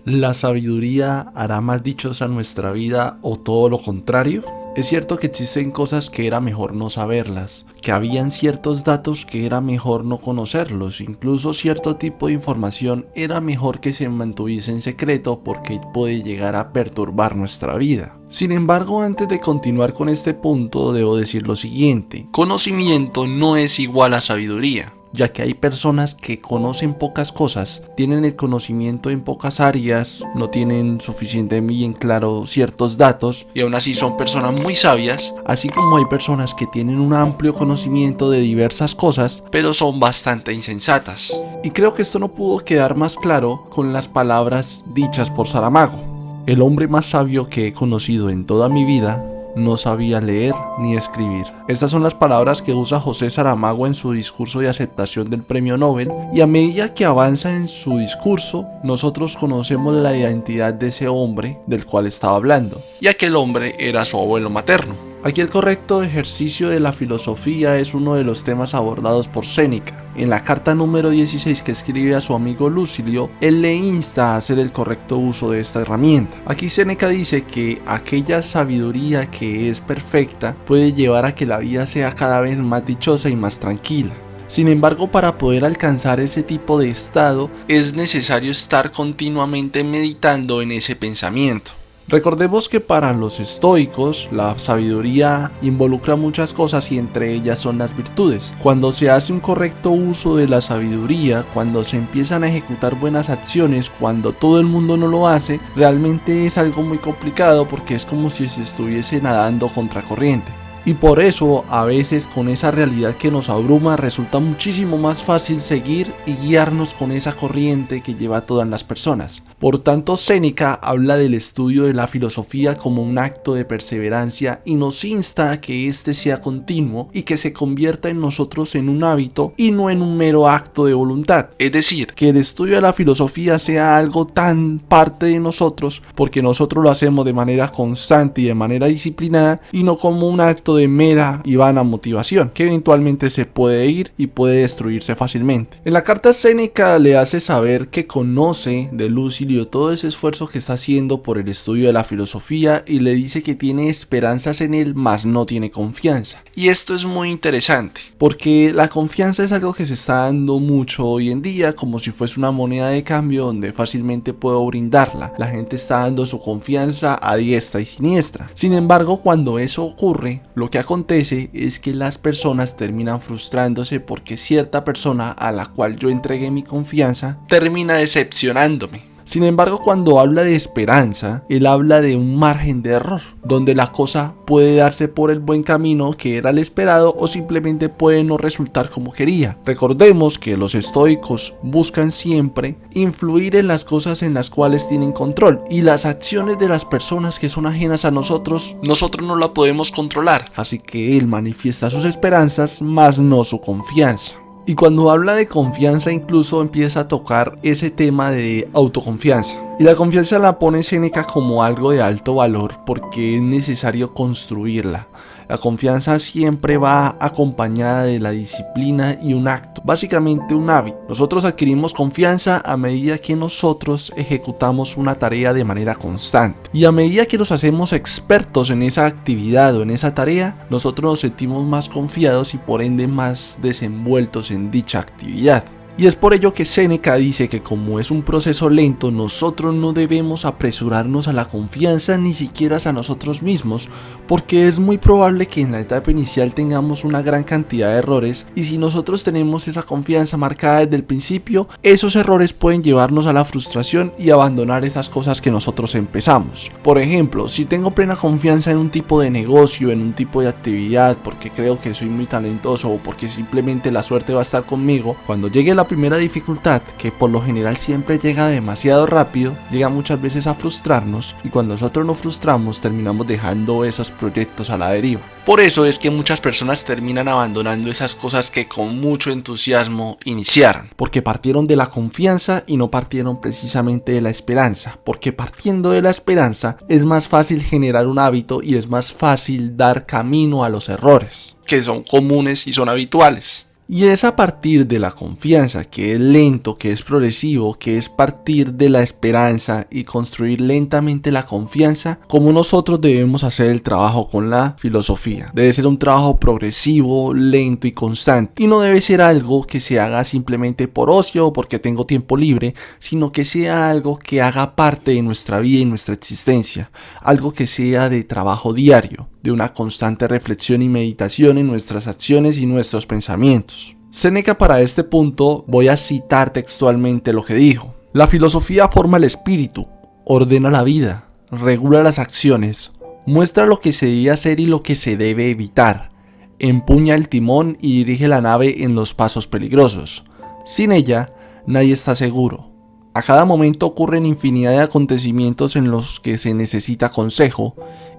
¿La sabiduría hará más dichosa nuestra vida o todo lo contrario? Es cierto que existen cosas que era mejor no saberlas, que habían ciertos datos que era mejor no conocerlos, incluso cierto tipo de información era mejor que se mantuviese en secreto porque puede llegar a perturbar nuestra vida. Sin embargo, antes de continuar con este punto, debo decir lo siguiente: conocimiento no es igual a sabiduría, ya que hay personas que conocen pocas cosas, tienen el conocimiento en pocas áreas, no tienen suficiente bien claro ciertos datos y aún así son personas muy sabias, así como hay personas que tienen un amplio conocimiento de diversas cosas, pero son bastante insensatas. Y creo que esto no pudo quedar más claro con las palabras dichas por Saramago. El hombre más sabio que he conocido en toda mi vida no sabía leer ni escribir. Estas son las palabras que usa José Saramago en su discurso de aceptación del premio Nobel, y a medida que avanza en su discurso, nosotros conocemos la identidad de ese hombre del cual estaba hablando, y aquel hombre era su abuelo materno. Aquí el correcto ejercicio de la filosofía es uno de los temas abordados por Séneca. En la carta número 16 que escribe a su amigo Lucilio, él le insta a hacer el correcto uso de esta herramienta. Aquí Séneca dice que aquella sabiduría que es perfecta puede llevar a que la vida sea cada vez más dichosa y más tranquila. Sin embargo, para poder alcanzar ese tipo de estado, es necesario estar continuamente meditando en ese pensamiento. Recordemos que para los estoicos la sabiduría involucra muchas cosas y entre ellas son las virtudes. Cuando se hace un correcto uso de la sabiduría, cuando se empiezan a ejecutar buenas acciones, cuando todo el mundo no lo hace, realmente es algo muy complicado porque es como si se estuviese nadando contracorriente. Y por eso a veces con esa realidad que nos abruma resulta muchísimo más fácil seguir y guiarnos con esa corriente que lleva a todas las personas. Por tanto, Séneca habla del estudio de la filosofía como un acto de perseverancia y nos insta a que éste sea continuo y que se convierta en nosotros en un hábito y no en un mero acto de voluntad. Es decir, que el estudio de la filosofía sea algo tan parte de nosotros porque nosotros lo hacemos de manera constante y de manera disciplinada y no como un acto de mera y vana motivación que eventualmente se puede ir y puede destruirse fácilmente. En la carta Séneca le hace saber que conoce de Lucilio todo ese esfuerzo que está haciendo por el estudio de la filosofía y le dice que tiene esperanzas en él, mas no tiene confianza. Y esto es muy interesante porque la confianza es algo que se está dando mucho hoy en día como si fuese una moneda de cambio donde fácilmente puedo brindarla. La gente está dando su confianza a diestra y siniestra. Sin embargo, cuando eso ocurre, lo que acontece es que las personas terminan frustrándose porque cierta persona a la cual yo entregué mi confianza termina decepcionándome. Sin embargo, cuando habla de esperanza, él habla de un margen de error, donde la cosa puede darse por el buen camino que era el esperado o simplemente puede no resultar como quería. Recordemos que los estoicos buscan siempre influir en las cosas en las cuales tienen control y las acciones de las personas que son ajenas a nosotros no la podemos controlar. Así que él manifiesta sus esperanzas, mas no su confianza. Y cuando habla de confianza incluso empieza a tocar ese tema de autoconfianza. Y la confianza la pone Séneca como algo de alto valor porque es necesario construirla. La confianza siempre va acompañada de la disciplina y un acto, básicamente un hábito. Nosotros adquirimos confianza a medida que nosotros ejecutamos una tarea de manera constante. Y a medida que nos hacemos expertos en esa actividad o en esa tarea, nosotros nos sentimos más confiados y por ende más desenvueltos en dicha actividad. Y es por ello que Séneca dice que como es un proceso lento, nosotros no debemos apresurarnos a la confianza ni siquiera a nosotros mismos, porque es muy probable que en la etapa inicial tengamos una gran cantidad de errores y si nosotros tenemos esa confianza marcada desde el principio, esos errores pueden llevarnos a la frustración y abandonar esas cosas que nosotros empezamos. Por ejemplo, si tengo plena confianza en un tipo de negocio, en un tipo de actividad, porque creo que soy muy talentoso o porque simplemente la suerte va a estar conmigo, cuando llegue la primera dificultad, que por lo general siempre llega demasiado rápido, llega muchas veces a frustrarnos y cuando nosotros nos frustramos terminamos dejando esos proyectos a la deriva. Por eso es que muchas personas terminan abandonando esas cosas que con mucho entusiasmo iniciaron, porque partieron de la confianza y no partieron precisamente de la esperanza, porque partiendo de la esperanza es más fácil generar un hábito y es más fácil dar camino a los errores, que son comunes y son habituales. Y es a partir de la confianza, que es lento, que es progresivo, que es partir de la esperanza y construir lentamente la confianza, como nosotros debemos hacer el trabajo con la filosofía. Debe ser un trabajo progresivo, lento y constante. Y no debe ser algo que se haga simplemente por ocio o porque tengo tiempo libre, sino que sea algo que haga parte de nuestra vida y nuestra existencia. Algo que sea de trabajo diario, de una constante reflexión y meditación en nuestras acciones y nuestros pensamientos. Séneca, para este punto voy a citar textualmente lo que dijo: la filosofía forma el espíritu, ordena la vida, regula las acciones, muestra lo que se debe hacer y lo que se debe evitar, empuña el timón y dirige la nave en los pasos peligrosos. Sin ella, nadie está seguro. A cada momento ocurren infinidad de acontecimientos en los que se necesita consejo,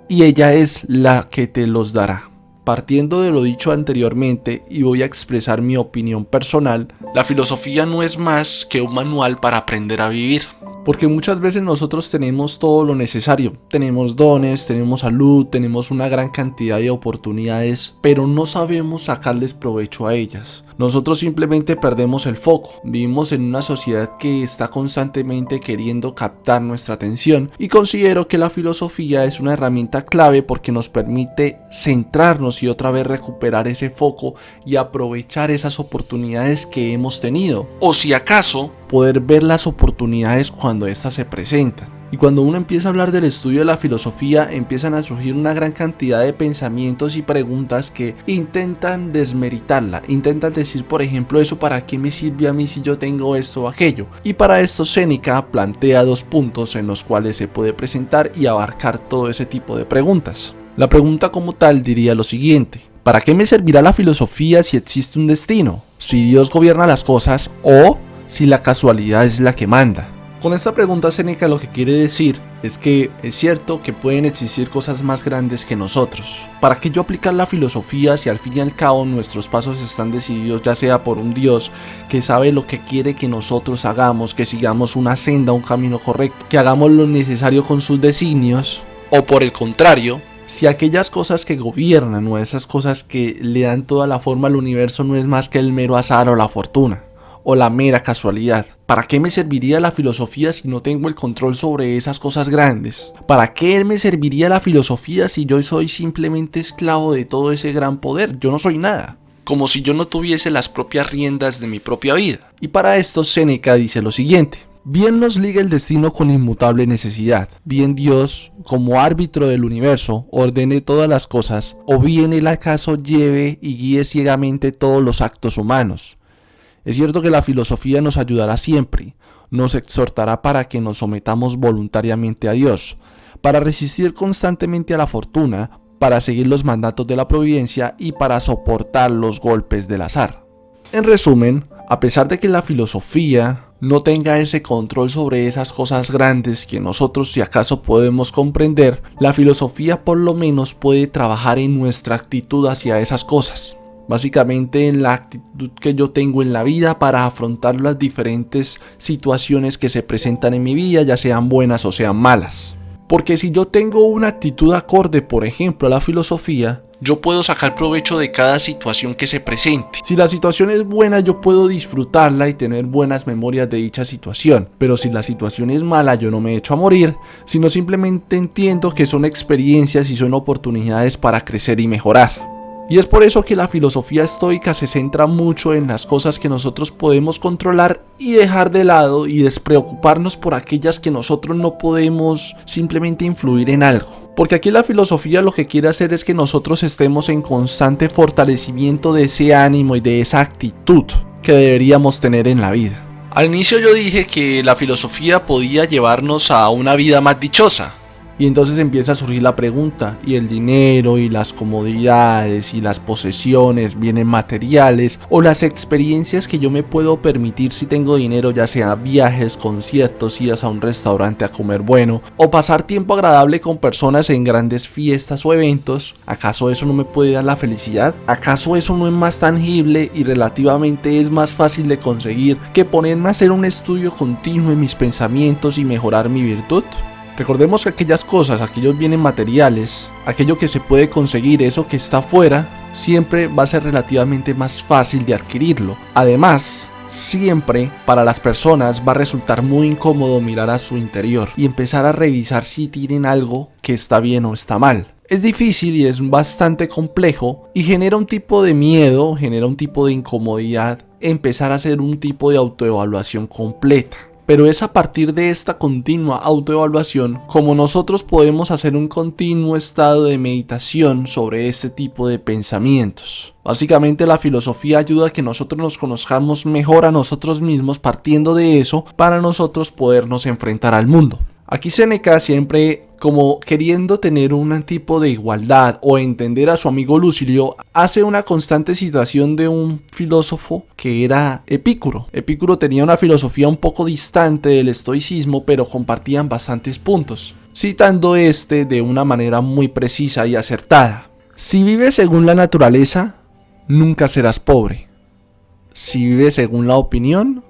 y ella es la que te los dará. Partiendo de lo dicho anteriormente, y voy a expresar mi opinión personal, la filosofía no es más que un manual para aprender a vivir. Porque muchas veces nosotros tenemos todo lo necesario, tenemos dones, tenemos salud, tenemos una gran cantidad de oportunidades, pero no sabemos sacarles provecho a ellas. Nosotros simplemente perdemos el foco, vivimos en una sociedad que está constantemente queriendo captar nuestra atención, y considero que la filosofía es una herramienta clave porque nos permite centrarnos y otra vez recuperar ese foco y aprovechar esas oportunidades que hemos tenido, o si acaso poder ver las oportunidades cuando éstas se presentan. Y cuando uno empieza a hablar del estudio de la filosofía, empiezan a surgir una gran cantidad de pensamientos y preguntas que intentan desmeritarla, intentan decir, por ejemplo, eso ¿para qué me sirve a mí si yo tengo esto o aquello? Y para esto Séneca plantea 2 puntos en los cuales se puede presentar y abarcar todo ese tipo de preguntas. La pregunta como tal diría lo siguiente: ¿para qué me servirá la filosofía si existe un destino? ¿Si Dios gobierna las cosas o si la casualidad es la que manda? Con esta pregunta Séneca lo que quiere decir es que es cierto que pueden existir cosas más grandes que nosotros. ¿Para qué yo aplicar la filosofía si al fin y al cabo nuestros pasos están decididos ya sea por un Dios que sabe lo que quiere que nosotros hagamos, que sigamos una senda, un camino correcto, que hagamos lo necesario con sus designios? O por el contrario, si aquellas cosas que gobiernan o esas cosas que le dan toda la forma al universo no es más que el mero azar o la fortuna, o la mera casualidad. ¿Para qué me serviría la filosofía si no tengo el control sobre esas cosas grandes? ¿Para qué me serviría la filosofía si yo soy simplemente esclavo de todo ese gran poder? Yo no soy nada. Como si yo no tuviese las propias riendas de mi propia vida. Y para esto Séneca dice lo siguiente: bien nos liga el destino con inmutable necesidad, bien Dios, como árbitro del universo, ordene todas las cosas, o bien Él acaso lleve y guíe ciegamente todos los actos humanos. Es cierto que la filosofía nos ayudará siempre, nos exhortará para que nos sometamos voluntariamente a Dios, para resistir constantemente a la fortuna, para seguir los mandatos de la providencia y para soportar los golpes del azar. En resumen, a pesar de que la filosofía no tenga ese control sobre esas cosas grandes que nosotros si acaso podemos comprender, la filosofía por lo menos puede trabajar en nuestra actitud hacia esas cosas. Básicamente en la actitud que yo tengo en la vida para afrontar las diferentes situaciones que se presentan en mi vida, ya sean buenas o sean malas. Porque si yo tengo una actitud acorde, por ejemplo, a la filosofía, yo puedo sacar provecho de cada situación que se presente. Si la situación es buena, yo puedo disfrutarla y tener buenas memorias de dicha situación. Pero si la situación es mala, yo no me echo a morir, sino simplemente entiendo que son experiencias y son oportunidades para crecer y mejorar. Y es por eso que la filosofía estoica se centra mucho en las cosas que nosotros podemos controlar y dejar de lado y despreocuparnos por aquellas que nosotros no podemos simplemente influir en algo. Porque aquí la filosofía lo que quiere hacer es que nosotros estemos en constante fortalecimiento de ese ánimo y de esa actitud que deberíamos tener en la vida. Al inicio yo dije que la filosofía podía llevarnos a una vida más dichosa. Y entonces empieza a surgir la pregunta, ¿y el dinero y las comodidades y las posesiones, bienes materiales o las experiencias que yo me puedo permitir si tengo dinero, ya sea viajes, conciertos, idas a un restaurante a comer bueno o pasar tiempo agradable con personas en grandes fiestas o eventos? ¿Acaso eso no me puede dar la felicidad? ¿Acaso eso no es más tangible y relativamente es más fácil de conseguir que ponerme a hacer un estudio continuo en mis pensamientos y mejorar mi virtud? Recordemos que aquellas cosas, aquellos bienes materiales, aquello que se puede conseguir, eso que está afuera, siempre va a ser relativamente más fácil de adquirirlo. Además, siempre para las personas va a resultar muy incómodo mirar a su interior y empezar a revisar si tienen algo que está bien o está mal. Es difícil y es bastante complejo y genera un tipo de miedo, genera un tipo de incomodidad empezar a hacer un tipo de autoevaluación completa. Pero es a partir de esta continua autoevaluación como nosotros podemos hacer un continuo estado de meditación sobre este tipo de pensamientos. Básicamente la filosofía ayuda a que nosotros nos conozcamos mejor a nosotros mismos partiendo de eso para nosotros podernos enfrentar al mundo. Aquí Séneca siempre como queriendo tener un tipo de igualdad o entender a su amigo Lucilio, hace una constante citación de un filósofo que era Epicuro. Epicuro tenía una filosofía un poco distante del estoicismo, pero compartían bastantes puntos, citando de una manera muy precisa y acertada. Si vives según la naturaleza, nunca serás pobre. Si vives según la opinión,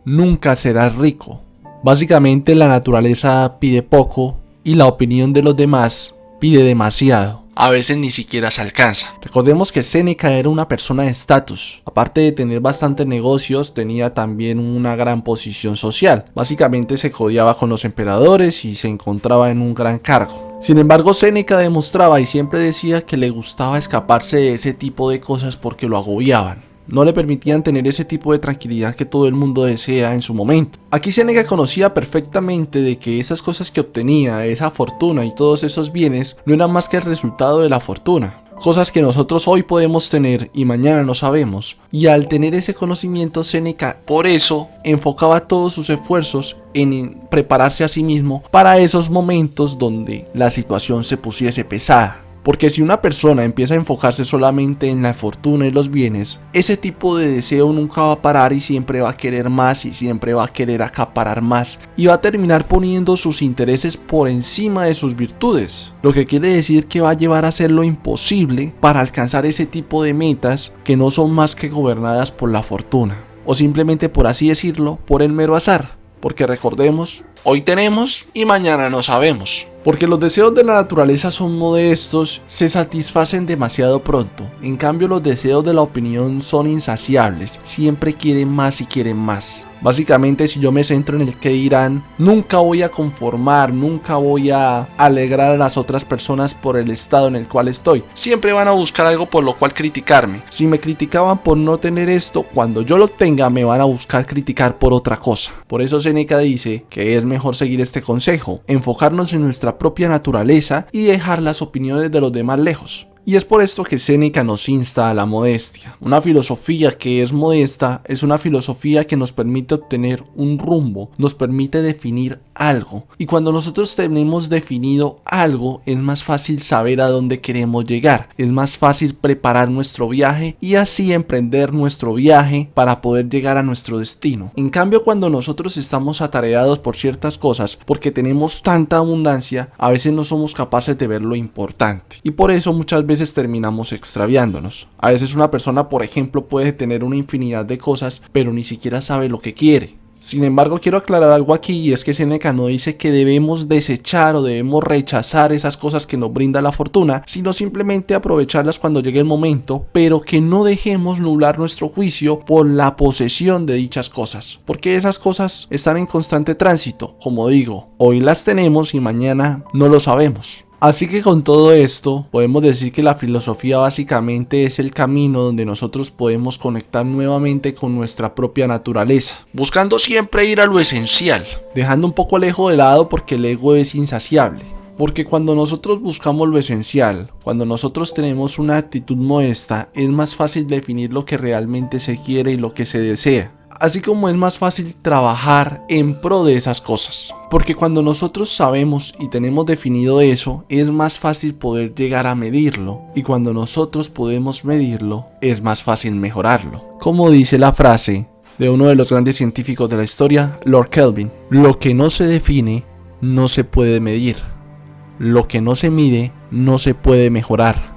nunca serás rico. Básicamente la naturaleza pide poco y la opinión de los demás pide demasiado. A veces ni siquiera se alcanza. Recordemos que Séneca era una persona de estatus. Aparte de tener bastantes negocios, tenía también una gran posición social. Básicamente se codeaba con los emperadores y se encontraba en un gran cargo. Sin embargo, Séneca demostraba y siempre decía que le gustaba escaparse de ese tipo de cosas porque lo agobiaban. No le permitían tener ese tipo de tranquilidad que todo el mundo desea en su momento. Aquí Séneca conocía perfectamente de que esas cosas que obtenía, esa fortuna y todos esos bienes, no eran más que el resultado de la fortuna. Cosas que nosotros hoy podemos tener y mañana no sabemos. Y al tener ese conocimiento, Séneca por eso enfocaba todos sus esfuerzos en prepararse a sí mismo para esos momentos donde la situación se pusiese pesada. Porque si una persona empieza a enfocarse solamente en la fortuna y los bienes, ese tipo de deseo nunca va a parar y siempre va a querer más y siempre va a querer acaparar más y va a terminar poniendo sus intereses por encima de sus virtudes. Lo que quiere decir que va a llevar a hacer lo imposible para alcanzar ese tipo de metas que no son más que gobernadas por la fortuna o simplemente, por así decirlo, por el mero azar. Porque recordemos, hoy tenemos y mañana no sabemos. Porque los deseos de la naturaleza son modestos, se satisfacen demasiado pronto. En cambio, los deseos de la opinión son insaciables, siempre quieren más y quieren más. Básicamente, si yo me centro en el que dirán, nunca voy a conformar, nunca voy a alegrar a las otras personas por el estado en el cual estoy. Siempre van a buscar algo por lo cual criticarme. Si me criticaban por no tener esto, cuando yo lo tenga me van a buscar criticar por otra cosa. Por eso Séneca dice que es mejor seguir este consejo, enfocarnos en nuestra propia naturaleza y dejar las opiniones de los demás lejos. Y es por esto que Séneca nos insta a la modestia. Una filosofía que es modesta es una filosofía que nos permite obtener un rumbo, nos permite definir algo. Y cuando nosotros tenemos definido algo, es más fácil saber a dónde queremos llegar. Es más fácil preparar nuestro viaje y así emprender nuestro viaje para poder llegar a nuestro destino. En cambio, cuando nosotros estamos atareados por ciertas cosas, porque tenemos tanta abundancia, a veces no somos capaces de ver lo importante. Y por eso muchas veces terminamos extraviándonos. A veces una persona, por ejemplo, puede tener una infinidad de cosas, pero ni siquiera sabe lo que quiere. Sin embargo, quiero aclarar algo aquí, y es que Séneca no dice que debemos desechar o debemos rechazar esas cosas que nos brinda la fortuna, sino simplemente aprovecharlas cuando llegue el momento, pero que no dejemos nublar nuestro juicio por la posesión de dichas cosas, porque esas cosas están en constante tránsito. Como digo, hoy las tenemos y mañana no lo sabemos. Así que con todo esto, podemos decir que la filosofía básicamente es el camino donde nosotros podemos conectar nuevamente con nuestra propia naturaleza, buscando siempre ir a lo esencial, dejando un poco el ego de lado porque el ego es insaciable. Porque cuando nosotros buscamos lo esencial, cuando nosotros tenemos una actitud modesta, es más fácil definir lo que realmente se quiere y lo que se desea. Así como es más fácil trabajar en pro de esas cosas. Porque cuando nosotros sabemos y tenemos definido eso, es más fácil poder llegar a medirlo. Y cuando nosotros podemos medirlo, es más fácil mejorarlo. Como dice la frase de uno de los grandes científicos de la historia, Lord Kelvin: lo que no se define, no se puede medir. Lo que no se mide, no se puede mejorar.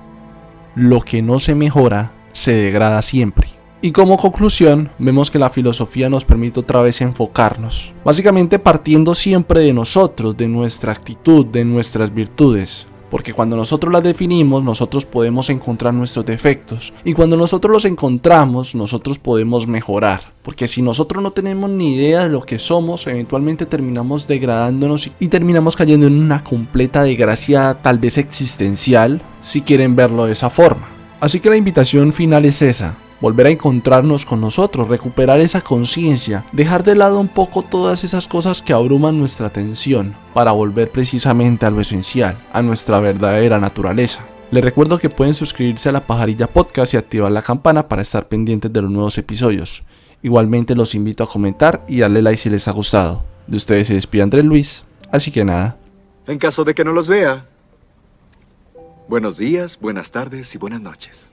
Lo que no se mejora, se degrada siempre. Y como conclusión, vemos que la filosofía nos permite otra vez enfocarnos, básicamente partiendo siempre de nosotros, de nuestra actitud, de nuestras virtudes, Porque cuando nosotros las definimos, nosotros podemos encontrar nuestros defectos. Y cuando nosotros los encontramos, nosotros podemos mejorar. Porque si nosotros no tenemos ni idea de lo que somos, eventualmente terminamos degradándonos y terminamos cayendo en una completa desgracia, tal vez existencial, si quieren verlo de esa forma. Así que la invitación final es esa. Volver a encontrarnos con nosotros, recuperar esa conciencia, dejar de lado un poco todas esas cosas que abruman nuestra atención para volver precisamente a lo esencial, a nuestra verdadera naturaleza. Les recuerdo que pueden suscribirse a La Pajarilla Podcast y activar la campana para estar pendientes de los nuevos episodios. Igualmente los invito a comentar y darle like si les ha gustado. De ustedes se despide Andrés Luis, así que nada. En caso de que no los vea, buenos días, buenas tardes y buenas noches.